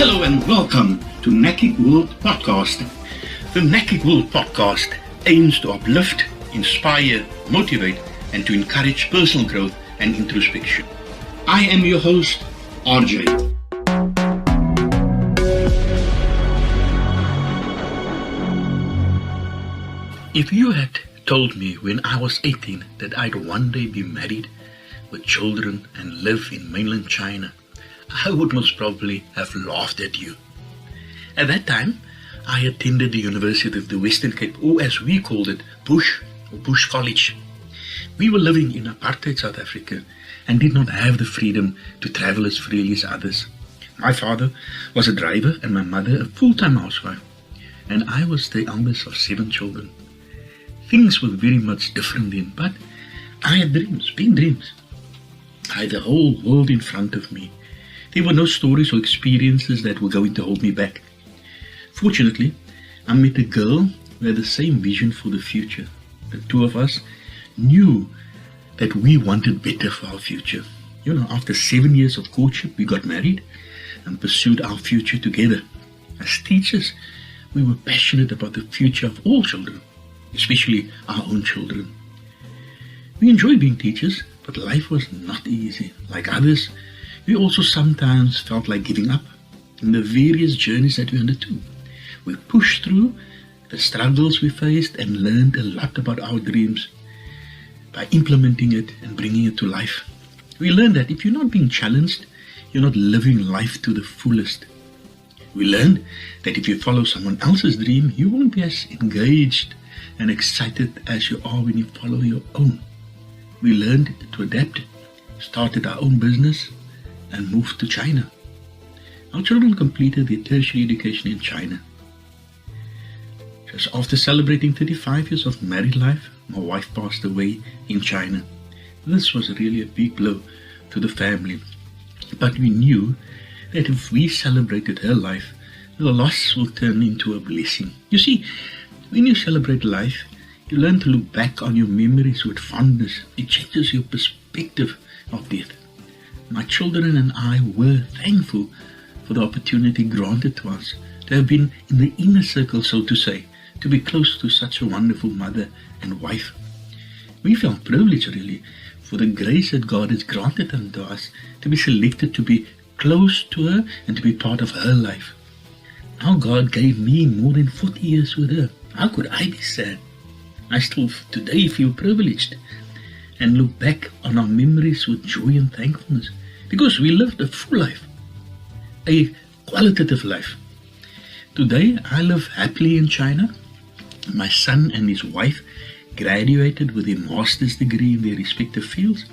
Hello and welcome to Nakik World Podcast. The Nakik World Podcast aims to uplift, inspire, motivate, and to encourage personal growth and introspection. I am your host, RJ. If you had told me when I was 18 that I'd one day be married with children and live in mainland China, I would most probably have laughed at you. At that time, I attended the University of the Western Cape, or as we called it, Bush College. We were living in apartheid South Africa and did not have the freedom to travel as freely as others. My father was a driver and my mother a full-time housewife, and I was the eldest of 7 children. Things were very much different then, but I had dreams, big dreams. I had the whole world in front of me. There were no stories or experiences that were going to hold me back. Fortunately, I met a girl who had the same vision for the future. The two of us knew that we wanted better for our future. After 7 years of courtship, we got married and pursued our future together. As teachers, we were passionate about the future of all children, especially our own children. We enjoyed being teachers, but life was not easy. Like others, we also sometimes felt like giving up in the various journeys that we undertook. We pushed through the struggles we faced and learned a lot about our dreams by implementing it and bringing it to life. We learned that if you're not being challenged, you're not living life to the fullest. We learned that if you follow someone else's dream, you won't be as engaged and excited as you are when you follow your own. We learned to adapt, started our own business, and moved to China. Our children completed their tertiary education in China. Just after celebrating 35 years of married life, my wife passed away in China. This was really a big blow to the family, but we knew that if we celebrated her life, the loss will turn into a blessing. You see, when you celebrate life, you learn to look back on your memories with fondness. It changes your perspective of death. My children and I were thankful for the opportunity granted to us to have been in the inner circle, so to say, to be close to such a wonderful mother and wife. We felt privileged, really, for the grace that God has granted unto us to be selected to be close to her and to be part of her life. Our God gave me more than 40 years with her. How could I be sad? I still today feel privileged and look back on our memories with joy and thankfulness, because we lived a full life, a qualitative life. Today, I live happily in China. My son and his wife graduated with a master's degree in their respective fields,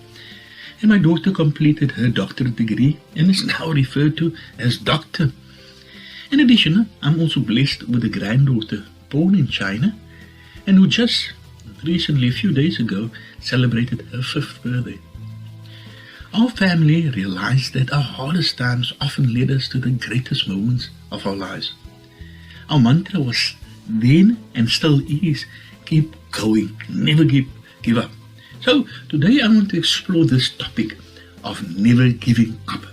and my daughter completed her doctorate degree and is now referred to as doctor. In addition, I'm also blessed with a granddaughter born in China and who just recently, a few days ago, celebrated her 5th birthday. Our family realized that our hardest times often led us to the greatest moments of our lives. Our mantra was then and still is, keep going, never give up. So today I want to explore this topic of never giving up.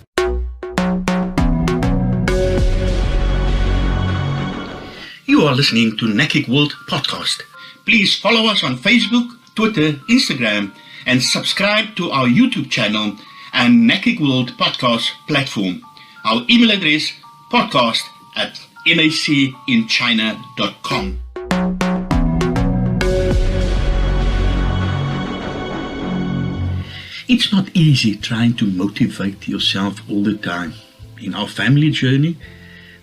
You are listening to Nakik World Podcast. Please follow us on Facebook, Twitter, Instagram, and subscribe to our YouTube channel and Nakik World Podcast platform. Our email address, podcast@nacinchina.com. It's not easy trying to motivate yourself all the time. In our family journey,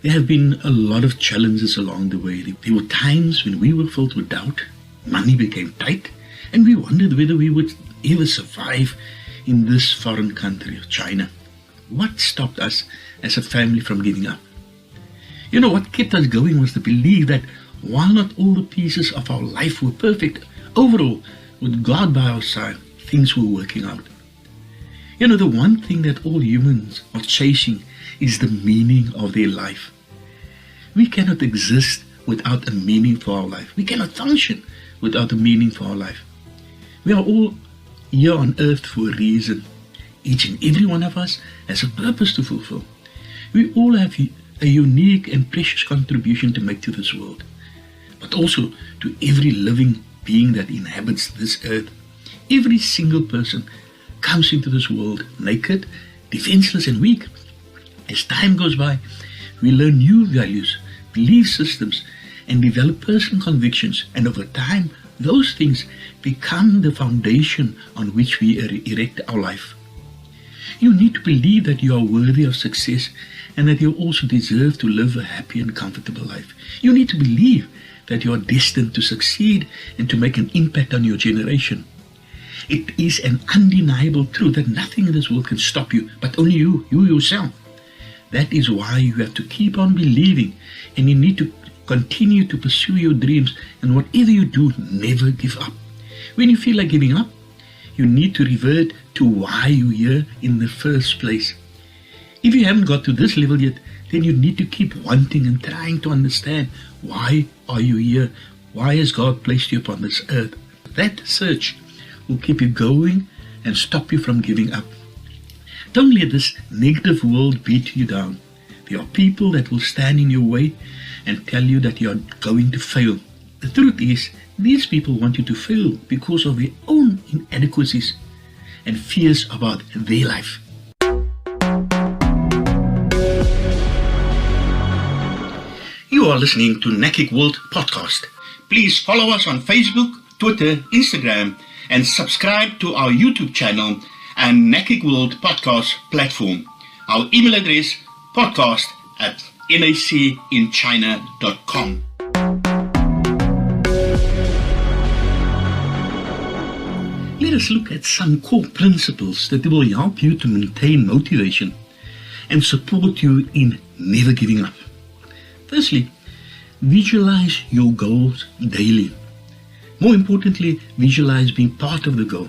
there have been a lot of challenges along the way. There were times when we were filled with doubt, money became tight, and we wondered whether we would ever survive in this foreign country of China. What stopped us as a family from giving up? What kept us going was the belief that while not all the pieces of our life were perfect, overall, with God by our side, things were working out. The one thing that all humans are chasing is the meaning of their life. We cannot exist without a meaning for our life. We cannot function without a meaning for our life. We are all here on earth for a reason. Each and every one of us has a purpose to fulfill. We all have a unique and precious contribution to make to this world, but also to every living being that inhabits this earth. Every single person comes into this world naked, defenseless and weak. As time goes by, we learn new values, belief systems, and develop personal convictions, and over time, those things become the foundation on which we erect our life. You need to believe that you are worthy of success and that you also deserve to live a happy and comfortable life. You need to believe that you are destined to succeed and to make an impact on your generation. It is an undeniable truth that nothing in this world can stop you, but only you yourself. That is why you have to keep on believing, and you need to continue to pursue your dreams, and whatever you do, never give up. When you feel like giving up, you need to revert to why you're here in the first place. If you haven't got to this level yet, then you need to keep wanting and trying to understand, why are you here? Why has God placed you upon this earth? That search will keep you going and stop you from giving up. Don't let this negative world beat you down. There are people that will stand in your way and tell you that you are going to fail. The truth is, these people want you to fail because of their own inadequacies and fears about their life. You are listening to Nakik World Podcast. Please follow us on Facebook, Twitter, Instagram, and subscribe to our YouTube channel and Nakik World Podcast platform. Our email address, podcast@nacinchina.com. Let us look at some core principles that will help you to maintain motivation and support you in never giving up. Firstly, visualize your goals daily. More importantly, visualize being part of the goal.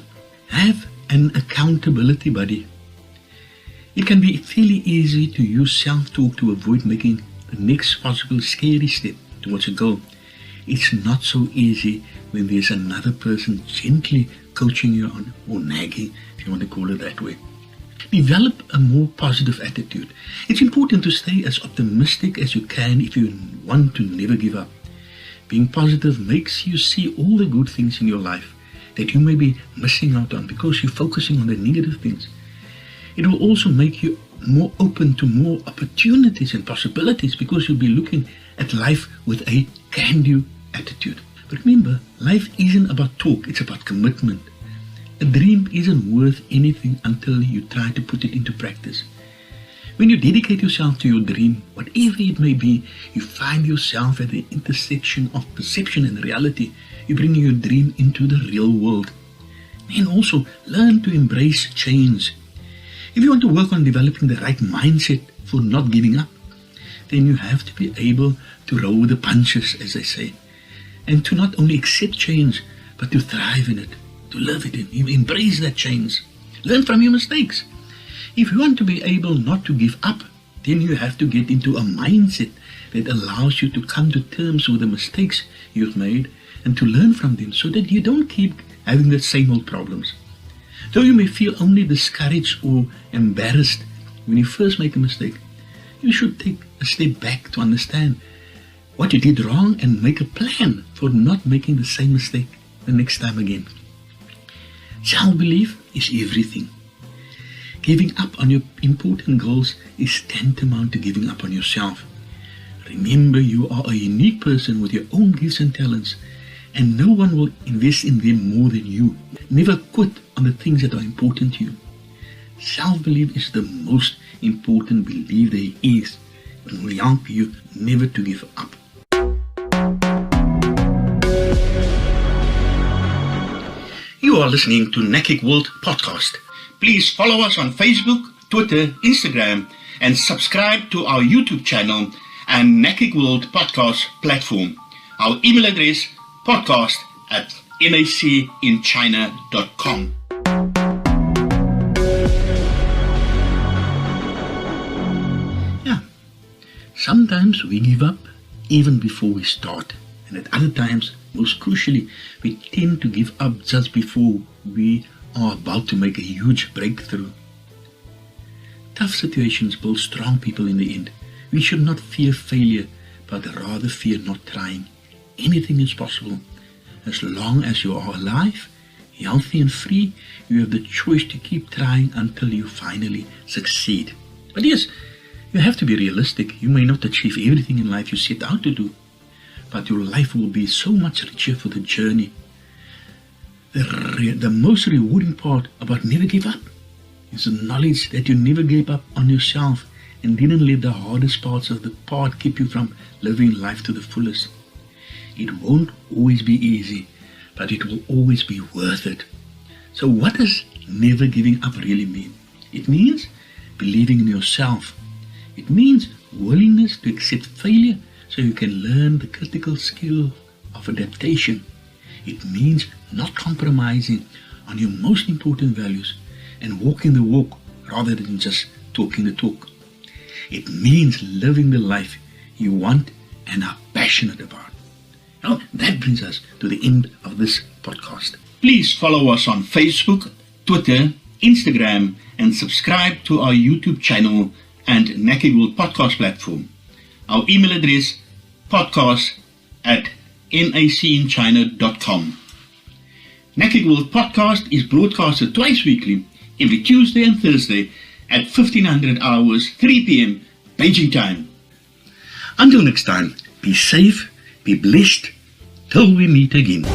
Have an accountability buddy. It can be fairly easy to use self-talk to avoid making the next possible scary step towards a goal. It's not so easy when there's another person gently coaching you on, or nagging, if you want to call it that way. Develop a more positive attitude. It's important to stay as optimistic as you can if you want to never give up. Being positive makes you see all the good things in your life that you may be missing out on because you're focusing on the negative things. It will also make you more open to more opportunities and possibilities because you'll be looking at life with a can-do attitude. But remember, life isn't about talk, it's about commitment. A dream isn't worth anything until you try to put it into practice. When you dedicate yourself to your dream, whatever it may be, you find yourself at the intersection of perception and reality. You bring your dream into the real world. And also, learn to embrace change. If you want to work on developing the right mindset for not giving up, then you have to be able to roll with the punches, as they say, and to not only accept change, but to thrive in it, to live it in, embrace that change, learn from your mistakes. If you want to be able not to give up, then you have to get into a mindset that allows you to come to terms with the mistakes you've made and to learn from them so that you don't keep having the same old problems. Though you may feel only discouraged or embarrassed when you first make a mistake, you should take a step back to understand what you did wrong and make a plan for not making the same mistake the next time again. Self-belief is everything. Giving up on your important goals is tantamount to giving up on yourself. Remember, you are a unique person with your own gifts and talents, and no one will invest in them more than you. Never quit on the things that are important to you. Self-belief is the most important belief there is. It will help you never to give up. You are listening to Nakik World Podcast. Please follow us on Facebook, Twitter, Instagram, and subscribe to our YouTube channel and Nakik World Podcast platform. Our email address, podcast@nacinchina.com. Yeah, sometimes we give up even before we start, and at other times, most crucially, we tend to give up just before we are about to make a huge breakthrough. Tough situations build strong people in the end. We should not fear failure, but rather fear not trying. Anything is possible. As long as you are alive, healthy and free, you have the choice to keep trying until you finally succeed. But yes, you have to be realistic. You may not achieve everything in life you set out to do, but your life will be so much richer for the journey. The most rewarding part about never give up is the knowledge that you never gave up on yourself and didn't let the hardest parts of the path keep you from living life to the fullest. It won't always be easy, but it will always be worth it. So what does never giving up really mean? It means believing in yourself. It means willingness to accept failure so you can learn the critical skill of adaptation. It means not compromising on your most important values and walking the walk rather than just talking the talk. It means living the life you want and are passionate about. Now, that brings us to the end of this podcast. Please follow us on Facebook, Twitter, Instagram, and subscribe to our YouTube channel and Naked World podcast platform. Our email address, podcast@nacinchina.com. Naked World podcast is broadcasted twice weekly, every Tuesday and Thursday at 1500 hours, 3 p.m. Beijing time. Until next time, be safe, be blessed, till we meet again.